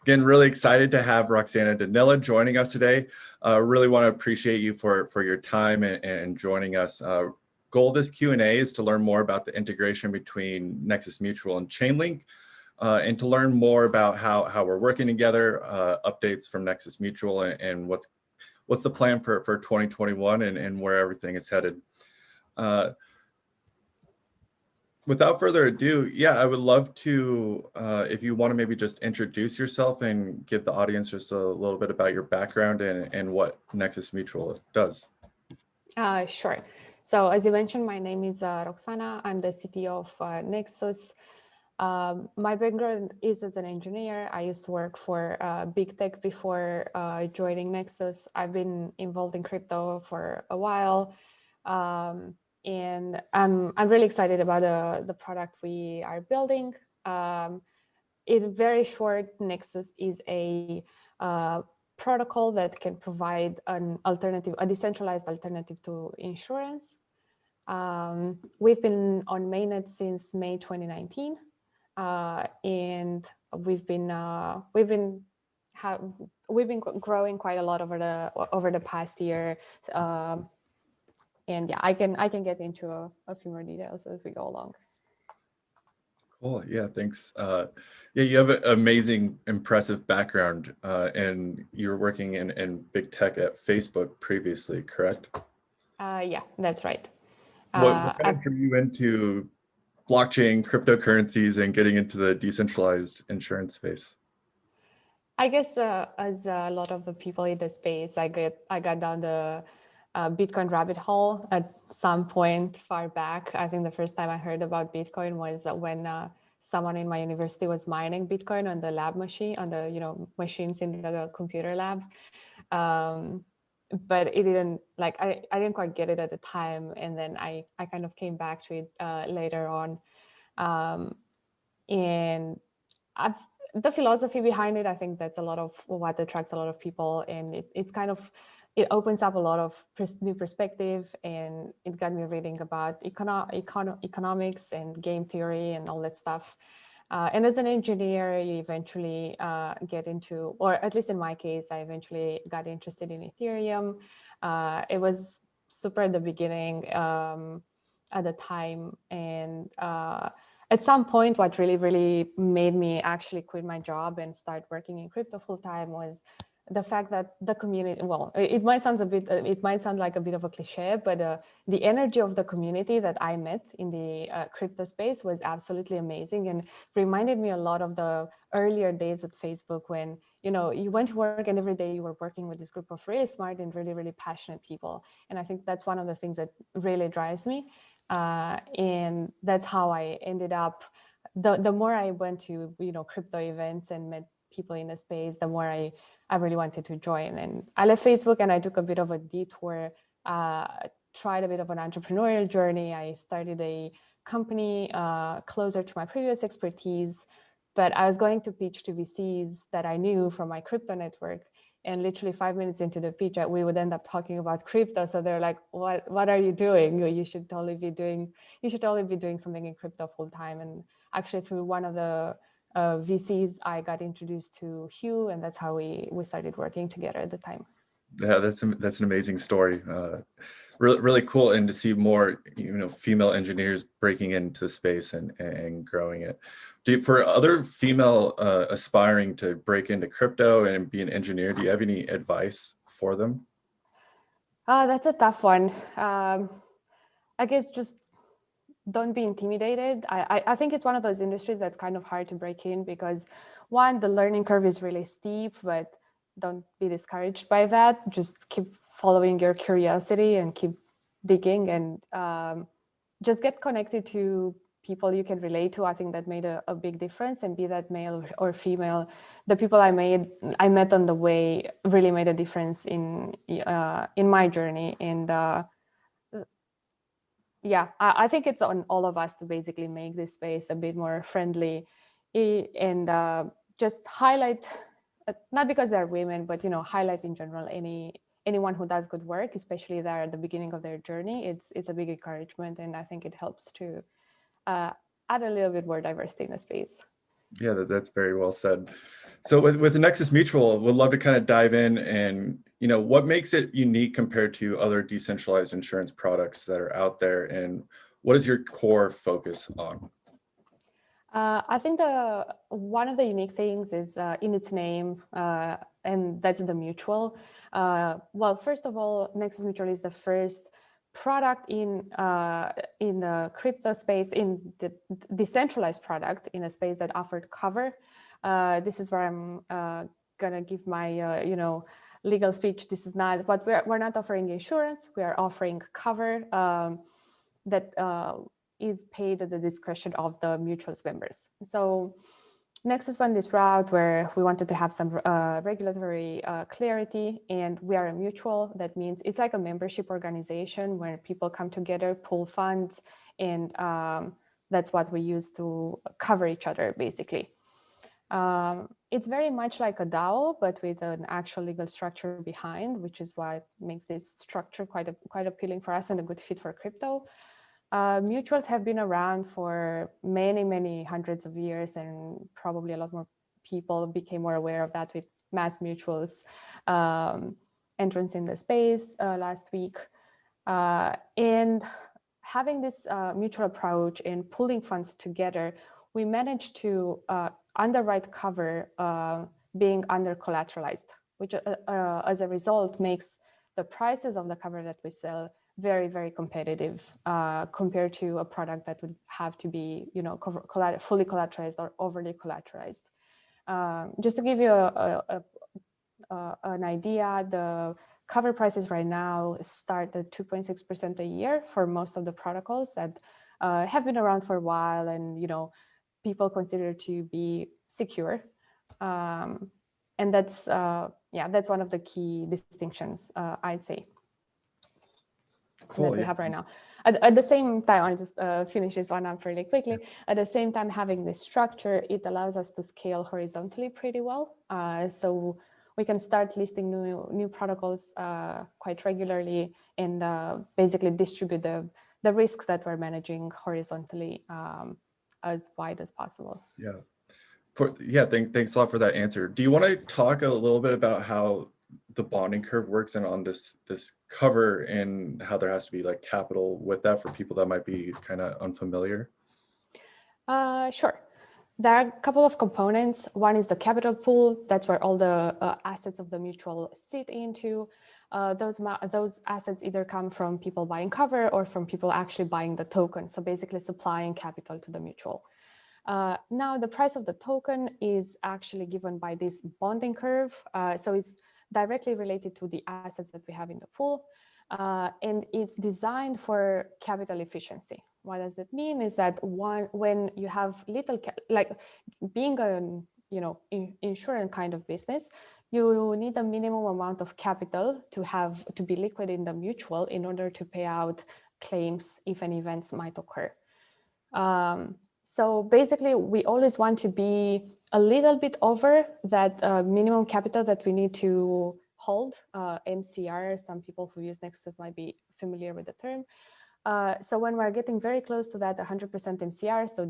Again, really excited to have Roxana Danila joining us today. Really want to appreciate you for your time and joining us. Goal of this Q&A is to learn more about the integration between Nexus Mutual and Chainlink, and to learn more about how we're working together, updates from Nexus Mutual, and what's the plan for 2021 and where everything is headed. Without further ado, yeah, I would love to, if you want to maybe just introduce yourself and give the audience just a little bit about your background and what Nexus Mutual does. Sure. So as you mentioned, my name is Roxana. I'm the CTO of Nexus. My background is as an engineer. I used to work for big tech before joining Nexus. I've been involved in crypto for a while. And I'm really excited about the product we are building. In very short, Nexus is a protocol that can provide an alternative, a decentralized alternative to insurance. We've been on mainnet since May 2019, and we've been growing quite a lot over the past year. And yeah, I can get into a few more details as we go along. Cool. Yeah, thanks. Yeah, you have an amazing, impressive background, and you were working in big tech at Facebook previously, correct? Yeah, that's right. What kind of drew you into blockchain, cryptocurrencies, and getting into the decentralized insurance space? I guess as a lot of the people in the space, I got down the Bitcoin rabbit hole at some point far back. I think the first time I heard about Bitcoin was when someone in my university was mining Bitcoin on the lab machine, on the machines in the computer lab. But it didn't, like, I didn't quite get it at the time. And then I kind of came back to it later on. And the philosophy behind it, I think that's a lot of what attracts a lot of people. And it opens up a lot of new perspective, and it got me reading about economics and game theory and all that stuff. And as an engineer, you eventually get into, or at least in my case, I eventually got interested in Ethereum. It was super at the beginning at the time. And at some point, what really made me actually quit my job and start working in crypto full time was the fact that the community, well, it might sound like a bit of a cliche, but the energy of the community that I met in the crypto space was absolutely amazing, and reminded me a lot of the earlier days at Facebook when, you went to work and every day you were working with this group of really smart and really passionate people. And I think that's one of the things that really drives me. And that's how I ended up, the more I went to, crypto events and met people in the space, the more I really wanted to join. And I left Facebook and I took a bit of a detour, tried a bit of an entrepreneurial journey. I started a company closer to my previous expertise, but I was going to pitch to VCs that I knew from my crypto network. And literally 5 minutes into the pitch, we would end up talking about crypto. So they're like, what are you doing? You should totally be doing something in crypto full time. And actually through one of the VCs, I got introduced to Hugh, and that's how we started working together at the time. Yeah, that's an amazing story. Really cool, and to see more female engineers breaking into space and growing it. For other female aspiring to break into crypto and be an engineer, do you have any advice for them? That's a tough one. I guess just don't be intimidated. I think it's one of those industries that's kind of hard to break in because, one, the learning curve is really steep, but don't be discouraged by that. Just keep following your curiosity and keep digging, and just get connected to people you can relate to. I think that made a big difference, and be that male or female, the people I met on the way really made a difference in my journey. And yeah, I think it's on all of us to basically make this space a bit more friendly, and just highlight, not because they're women, but highlight in general anyone who does good work, especially they're at the beginning of their journey. It's a big encouragement, and I think it helps to add a little bit more diversity in the space. Yeah, that's very well said. So with Nexus Mutual, we'd love to kind of dive in and, what makes it unique compared to other decentralized insurance products that are out there, and what is your core focus on? I think one of the unique things is in its name, and that's the mutual. Well, first of all, Nexus Mutual is the first product in the crypto space, in the decentralized product in a space that offered cover. This is where I'm gonna give my legal speech. This is not, but we're not offering insurance. We are offering cover that is paid at the discretion of the mutual's members. So Nexus went this route where we wanted to have some regulatory clarity, and we are a mutual. That means it's like a membership organization where people come together, pool funds, and that's what we use to cover each other, basically. It's very much like a DAO, but with an actual legal structure behind, which is what makes this structure quite appealing for us and a good fit for crypto. Mutuals have been around for many, many hundreds of years, and probably a lot more people became more aware of that with mass mutuals entrance in the space last week. And having this mutual approach and pooling funds together, we managed to underwrite cover being under collateralized, which as a result makes the prices of the cover that we sell very, very competitive compared to a product that would have to be, fully collateralized or overly collateralized. Just to give you an idea, the cover prices right now start at 2.6% a year for most of the protocols that have been around for a while, and people consider to be secure. And that's that's one of the key distinctions, I'd say. Cool, that we have right now. At the same time, I'll just finish this one up really quickly. At the same time, having this structure, it allows us to scale horizontally pretty well. So we can start listing new protocols quite regularly, and basically distribute the risks that we're managing horizontally as wide as possible. Yeah. Thanks a lot for that answer. Do you want to talk a little bit about how the bonding curve works and on this cover, and how there has to be like capital with that for people that might be kind of unfamiliar? Sure. There are a couple of components. One is the capital pool. That's where all the assets of the mutual sit into. Those assets either come from people buying cover or from people actually buying the token. So basically supplying capital to the mutual. Now the price of the token is actually given by this bonding curve. So it's directly related to the assets that we have in the pool. And it's designed for capital efficiency. What does that mean is that when you have little, like being an insurance kind of business, you need a minimum amount of capital to be liquid in the mutual in order to pay out claims if any events might occur. So basically, we always want to be a little bit over that minimum capital that we need to hold, MCR. Some people who use Nexus might be familiar with the term. So when we're getting very close to that 100% MCR, so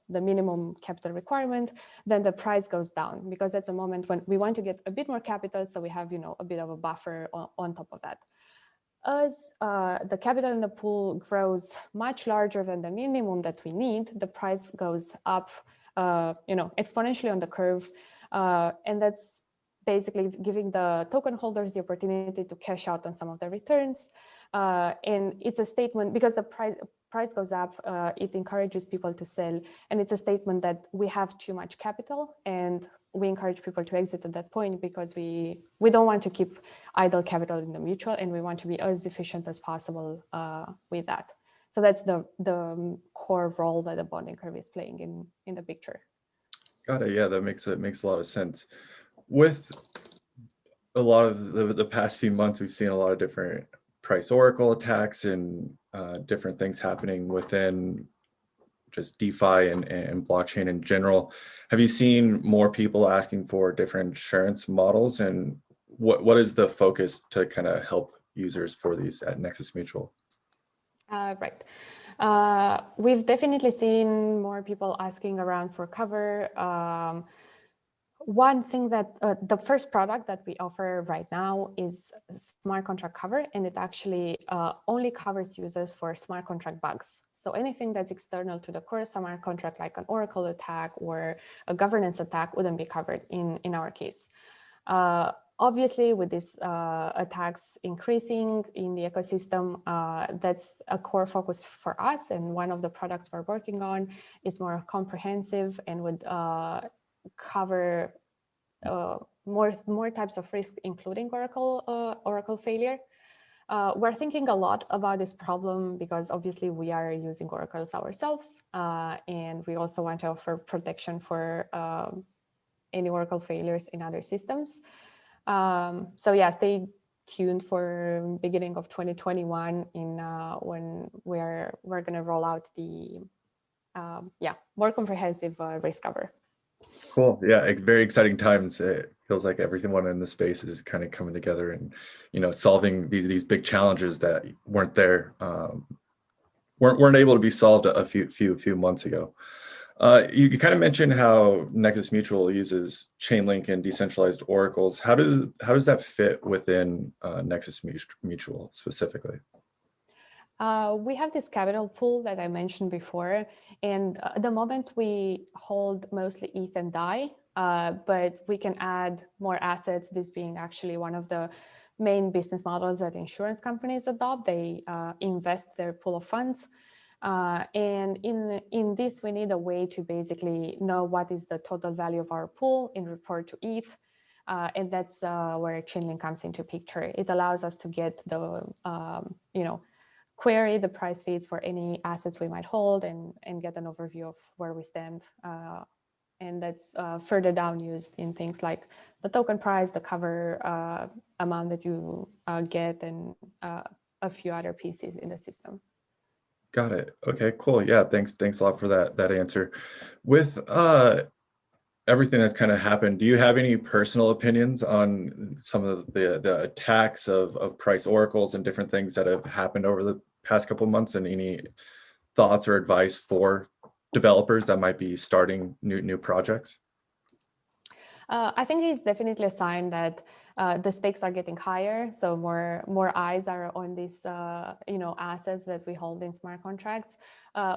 the minimum capital requirement, then the price goes down, because that's a moment when we want to get a bit more capital, so we have a bit of a buffer on top of that. As the capital in the pool grows much larger than the minimum that we need, the price goes up, exponentially on the curve, and that's basically giving the token holders the opportunity to cash out on some of the returns. And it's a statement, because the price goes up, it encourages people to sell, and it's a statement that we have too much capital, and we encourage people to exit at that point, because we don't want to keep idle capital in the mutual, and we want to be as efficient as possible with that. So that's the core role that the bonding curve is playing in the picture. Got it. Yeah, that makes a lot of sense. With a lot of the past few months, we've seen a lot of different price oracle attacks and different things happening within just DeFi and blockchain in general. Have you seen more people asking for different insurance models, and what is the focus to kind of help users for these at Nexus Mutual? Right. We've definitely seen more people asking around for cover. One thing that the first product that we offer right now is smart contract cover, and it actually only covers users for smart contract bugs. So anything that's external to the core smart contract, like an Oracle attack or a governance attack, wouldn't be covered in our case. Obviously, with these attacks increasing in the ecosystem, that's a core focus for us. And one of the products we're working on is more comprehensive and would cover more types of risk, including Oracle failure. We're thinking a lot about this problem because obviously we are using Oracles ourselves, and we also want to offer protection for any Oracle failures in other systems. So yeah, stay tuned for beginning of 2021 when we're going to roll out the more comprehensive risk cover. Cool. Yeah, very exciting times. It feels like everyone in the space is kind of coming together and, solving these big challenges that weren't there, weren't able to be solved a few months ago. You kind of mentioned how Nexus Mutual uses Chainlink and decentralized oracles. How does that fit within Nexus Mutual specifically? We have this capital pool that I mentioned before, and at the moment we hold mostly ETH and DAI, but we can add more assets, this being actually one of the main business models that insurance companies adopt. They invest their pool of funds. And in this, we need a way to basically know what is the total value of our pool in report to ETH. And that's where Chainlink comes into picture. It allows us to get the, query the price feeds for any assets we might hold and get an overview of where we stand. And that's further down used in things like the token price, the cover amount that you get, and a few other pieces in the system. Got it. Okay, cool. Yeah, thanks a lot for that answer. With everything that's kind of happened, do you have any personal opinions on some of the attacks of price oracles and different things that have happened over the past couple of months, and any thoughts or advice for developers that might be starting new projects? I think it's definitely a sign that the stakes are getting higher. So more eyes are on these assets that we hold in smart contracts,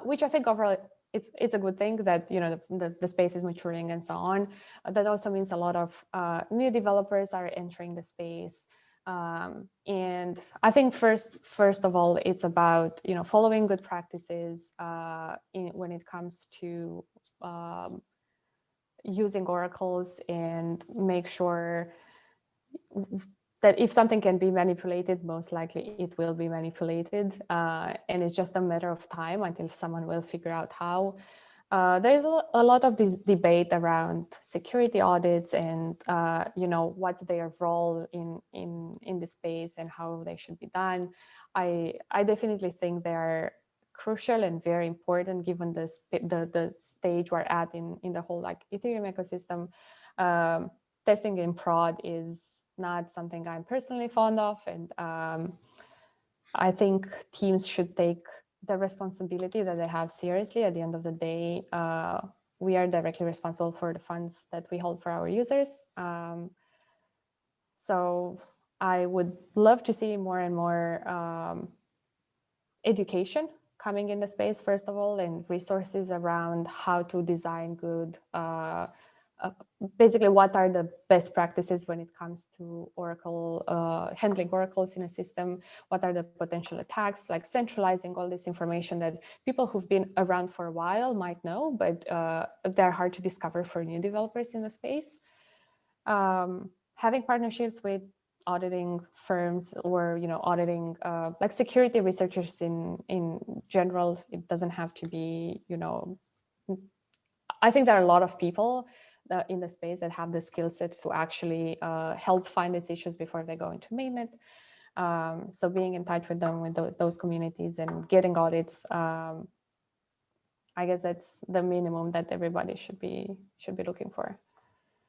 which I think overall it's a good thing that the space is maturing and so on. That also means a lot of new developers are entering the space. And I think first of all, it's about following good practices when it comes to using oracles, and make sure that if something can be manipulated, most likely it will be manipulated, and it's just a matter of time until someone will figure out how. There's a lot of this debate around security audits and what's their role in the space and how they should be done. I definitely think they're crucial and very important given the stage we're at in the whole Ethereum ecosystem. Testing in prod is not something I'm personally fond of, and I think teams should take the responsibility that they have seriously. At the end of the day, we are directly responsible for the funds that we hold for our users. So I would love to see more and more education coming in the space, first of all, and resources around how to design good, basically what are the best practices when it comes to Oracle, handling oracles in a system, what are the potential attacks, like centralizing all this information that people who've been around for a while might know, but they're hard to discover for new developers in the space. Having partnerships with auditing firms or auditing like security researchers in general. It doesn't have to be I think there are a lot of people in the space that have the skill set to actually help find these issues before they go into mainnet. So being in touch with them, with those communities, and getting audits, I guess that's the minimum that everybody should be looking for.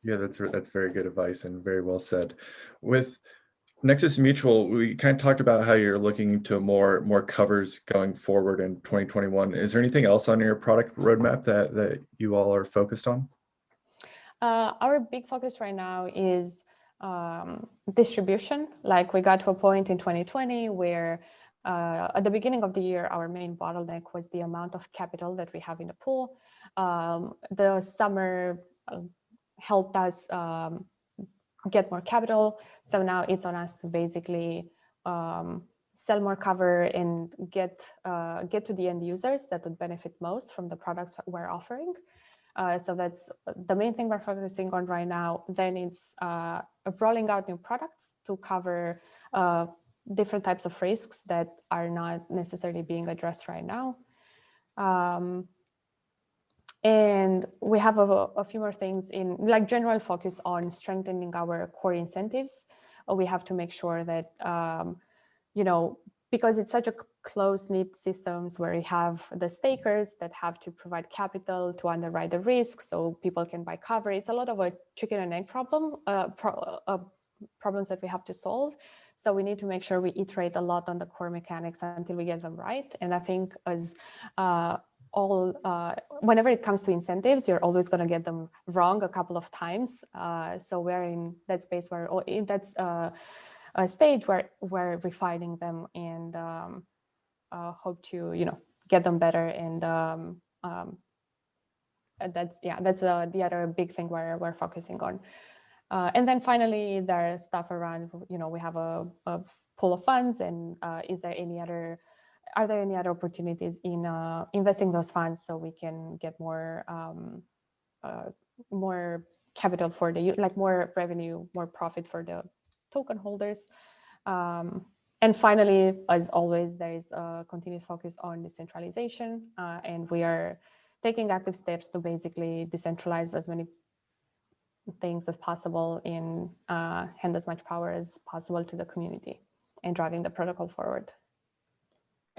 Yeah, that's very good advice and very well said. With Nexus Mutual, we kind of talked about how you're looking to more covers going forward in 2021. Is there anything else on your product roadmap that you all are focused on? Our big focus right now is distribution. Like we got to a point in 2020 where at the beginning of the year, our main bottleneck was the amount of capital that we have in the pool. The summer helped us get more capital. So now it's on us to basically sell more cover and get to the end users that would benefit most from the products we're offering. So that's the main thing we're focusing on right now. Then it's rolling out new products to cover different types of risks that are not necessarily being addressed right now. And we have a few more things in like general focus on strengthening our core incentives. We have to make sure that, because it's such a close-knit systems where we have the stakers that have to provide capital to underwrite the risk so people can buy cover. It's a lot of a chicken and egg problem, problems that we have to solve. So we need to make sure we iterate a lot on the core mechanics until we get them right. And I think as whenever it comes to incentives, you're always going to get them wrong a couple of times. So we're in that space where that's a stage where we're refining them and hope to get them better. And that's the other big thing we're focusing on. And then finally, there's stuff around, we have a pool of funds, and are there any other opportunities in investing those funds so we can get more capital for more revenue, more profit for the token holders. And finally, as always, there is a continuous focus on decentralization, and we are taking active steps to basically decentralize as many things as possible and hand as much power as possible to the community and driving the protocol forward.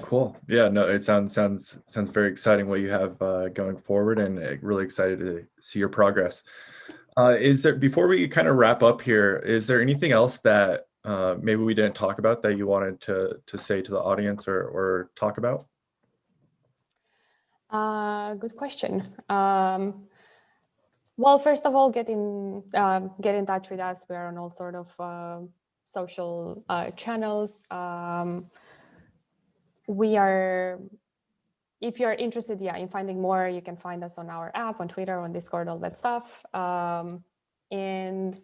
Cool. Yeah, no, it sounds very exciting what you have going forward, and really excited to see your progress. Before we kind of wrap up here, is there anything else that maybe we didn't talk about that you wanted to say to the audience or talk about? Good question. Well, first of all, get in touch with us. We're on all sort of social channels. If you're interested, in finding more, you can find us on our app, on Twitter, on Discord, all that stuff. And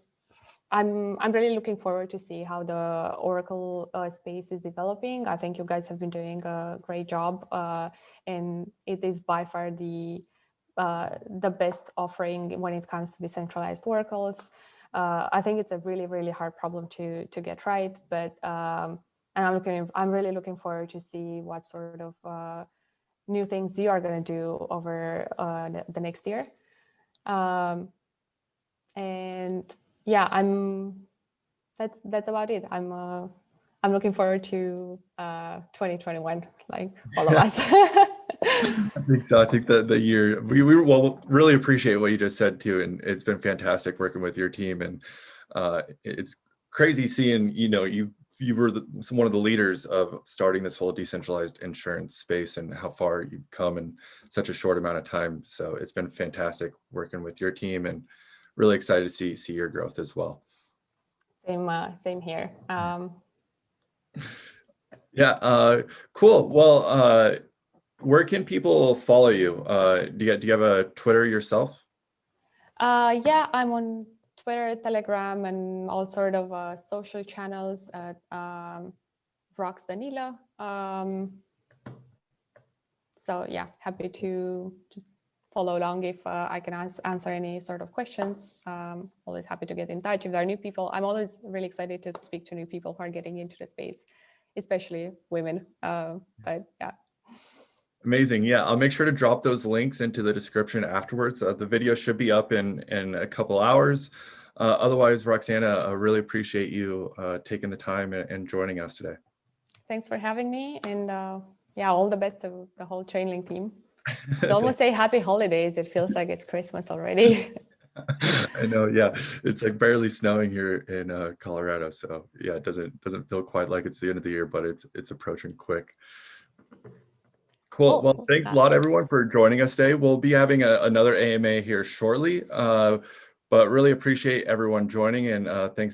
I'm really looking forward to see how the Oracle space is developing. I think you guys have been doing a great job, and it is by far the best offering when it comes to decentralized oracles. I think it's a really, really hard problem to get right, but and I'm really looking forward to see what sort of new things you are going to do over the next year. And that's about it. I'm looking forward to 2021, like all of us. I think so. I think that the year we really appreciate what you just said too, and it's been fantastic working with your team, and it's crazy seeing you were one of the leaders of starting this whole decentralized insurance space and how far you've come in such a short amount of time. So it's been fantastic working with your team, and really excited to see your growth as well. Same here. Yeah, cool. Well, where can people follow you? Do you have a Twitter yourself? Yeah, I'm on Twitter, Telegram, and all sort of social channels at Rox Danila. So yeah, happy to just follow along if I can answer any sort of questions. Always happy to get in touch. If there are new people, I'm always really excited to speak to new people who are getting into the space, especially women. But yeah. Amazing. Yeah, I'll make sure to drop those links into the description afterwards. The video should be up in a couple hours. Otherwise, Roxana, I really appreciate you taking the time and joining us today. Thanks for having me. And all the best to the whole Chainlink team. I almost say happy holidays. It feels like it's Christmas already. I know, yeah. It's like barely snowing here in Colorado, so yeah, it doesn't feel quite like it's the end of the year, but it's approaching quick. Cool. Well, Well, thanks a lot, everyone, for joining us today. We'll be having another AMA here shortly, but really appreciate everyone joining, and thanks